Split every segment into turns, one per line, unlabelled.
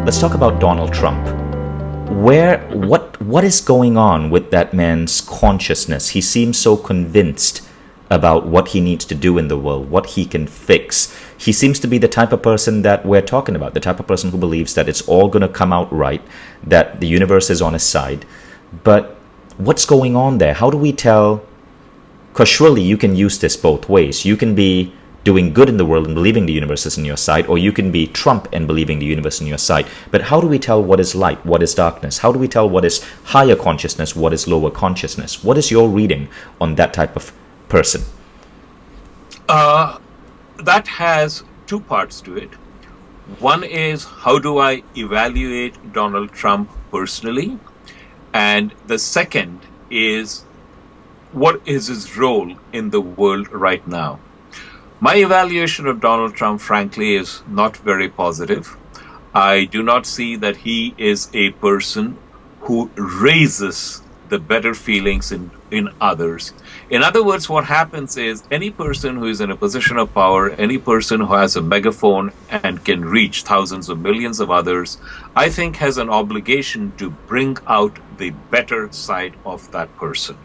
let's talk about Donald Trump. What is going on with that man's consciousness? He seems so convinced about what he needs to do in the world, what he can fix. He seems to be the type of person that we're talking about, the type of person who believes that it's all going to come out right, that the universe is on his side. But what's going on there? How do we tell? Because surely you can use this both ways. You can be doing good in the world and believing the universe is on your side, or you can be Trump and believing the universe is on your side. But how do we tell what is light, what is darkness? How do we tell what is higher consciousness, what is lower consciousness? What is your reading on that type of person?
That has two parts to it. One is, how do I evaluate Donald Trump personally? And the second is, what is his role in the world right now? My evaluation of Donald Trump, frankly, is not very positive. I do not see that he is a person who raises the better feelings in others. In other words, what happens is any person who is in a position of power, any person who has a megaphone and can reach thousands of millions of others, I think has an obligation to bring out the better side of that person.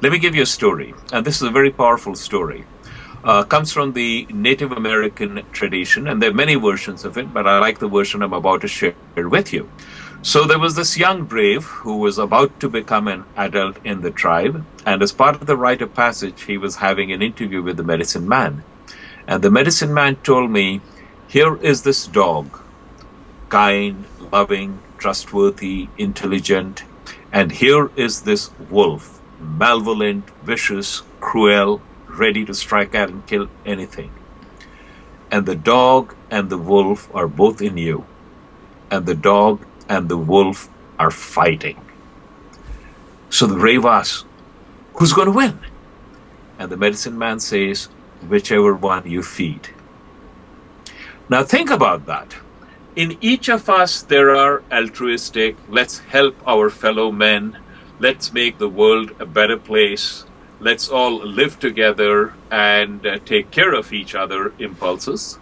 Let me give you a story, and this is a very powerful story. Comes from the Native American tradition, and there are many versions of it, but I like the version I'm about to share with you. So there was this young brave who was about to become an adult in the tribe, and as part of the rite of passage, he was having an interview with the medicine man. And the medicine man told me, here is this dog, kind, loving, trustworthy, intelligent, and here is this wolf, malevolent, vicious, cruel, ready to strike out and kill anything. And the dog and the wolf are both in you. And the dog and the wolf are fighting. So the brave asks, who's going to win? And the medicine man says, whichever one you feed. Now think about that. In each of us, there are altruistic, let's help our fellow men, let's make the world a better place, let's all live together and take care of each other impulses.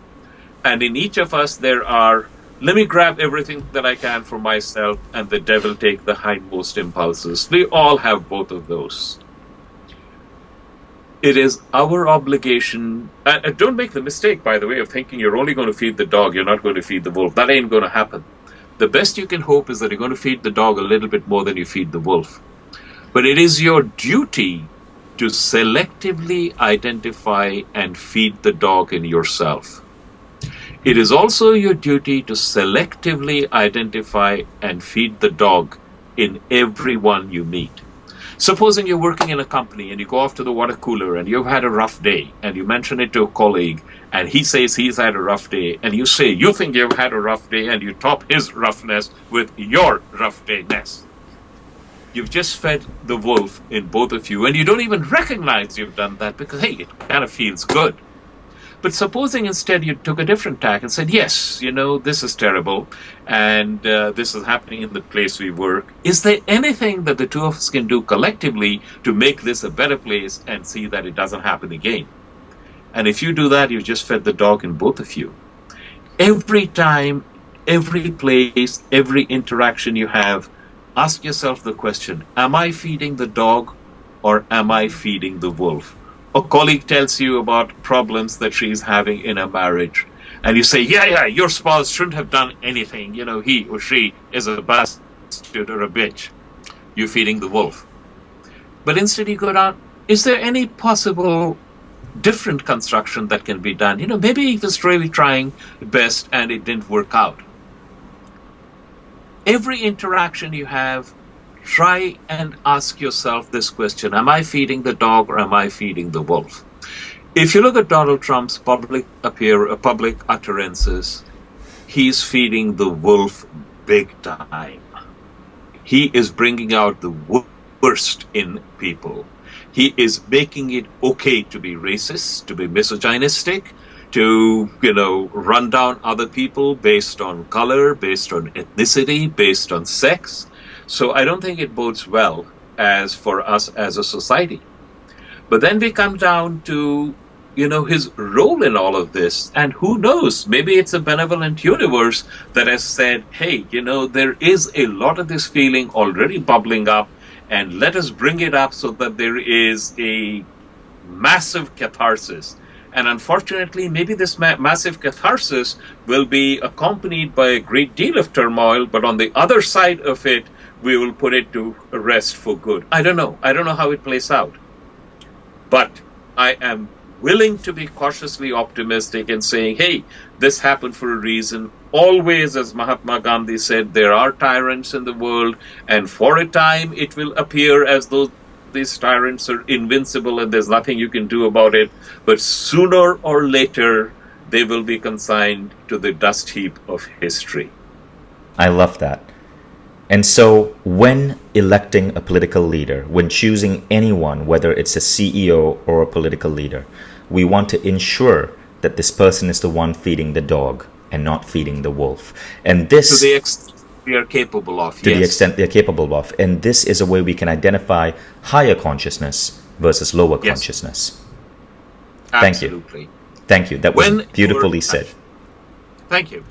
And in each of us, there are, let me grab everything that I can for myself and the devil take the hindmost impulses. We all have both of those. It is our obligation, and don't make the mistake, by the way, of thinking you're only going to feed the dog, you're not going to feed the wolf. That ain't going to happen. The best you can hope is that you're going to feed the dog a little bit more than you feed the wolf. But it is your duty to selectively identify and feed the dog in yourself. It is also your duty to selectively identify and feed the dog in everyone you meet. Supposing you're working in a company and you go off to the water cooler and you've had a rough day and you mention it to a colleague and he says he's had a rough day and you say you think you've had a rough day and you top his roughness with your rough dayness. You've just fed the wolf in both of you and you don't even recognize you've done that because, hey, it kind of feels good. But supposing instead you took a different tack and said, yes, this is terrible and this is happening in the place we work. Is there anything that the two of us can do collectively to make this a better place and see that it doesn't happen again? And if you do that, you just fed the dog in both of you. Every time, every place, every interaction you have, ask yourself the question, am I feeding the dog or am I feeding the wolf? A colleague tells you about problems that she's having in a marriage. And you say, yeah, your spouse shouldn't have done anything. He or she is a bastard or a bitch. You're feeding the wolf. But instead you go down, is there any possible different construction that can be done? Maybe he was really trying best and it didn't work out. Every interaction you have, try and ask yourself this question, am I feeding the dog or am I feeding the wolf? If you look at Donald Trump's public utterances, he's feeding the wolf big time. He is bringing out the worst in people. He is making it okay to be racist, to be misogynistic, to, run down other people based on color, based on ethnicity, based on sex. So I don't think it bodes well for us as a society. But then we come down to his role in all of this. And who knows, maybe it's a benevolent universe that has said, hey, there is a lot of this feeling already bubbling up, and let us bring it up so that there is a massive catharsis. And unfortunately, maybe this massive catharsis will be accompanied by a great deal of turmoil, but on the other side of it, we will put it to rest for good. I don't know. I don't know how it plays out. But I am willing to be cautiously optimistic and saying, hey, this happened for a reason. Always, as Mahatma Gandhi said, there are tyrants in the world, and for a time it will appear as though these tyrants are invincible and there's nothing you can do about it. But sooner or later, they will be consigned to the dust heap of history.
I love that. And so when electing a political leader, when choosing anyone, whether it's a CEO or a political leader, we want to ensure that this person is the one feeding the dog and not feeding the wolf. And this,
to the extent we are capable of,
to the extent they're capable of. And this is a way we can identify higher consciousness versus lower consciousness.
Absolutely.
Thank you. That was beautifully said.
Thank you.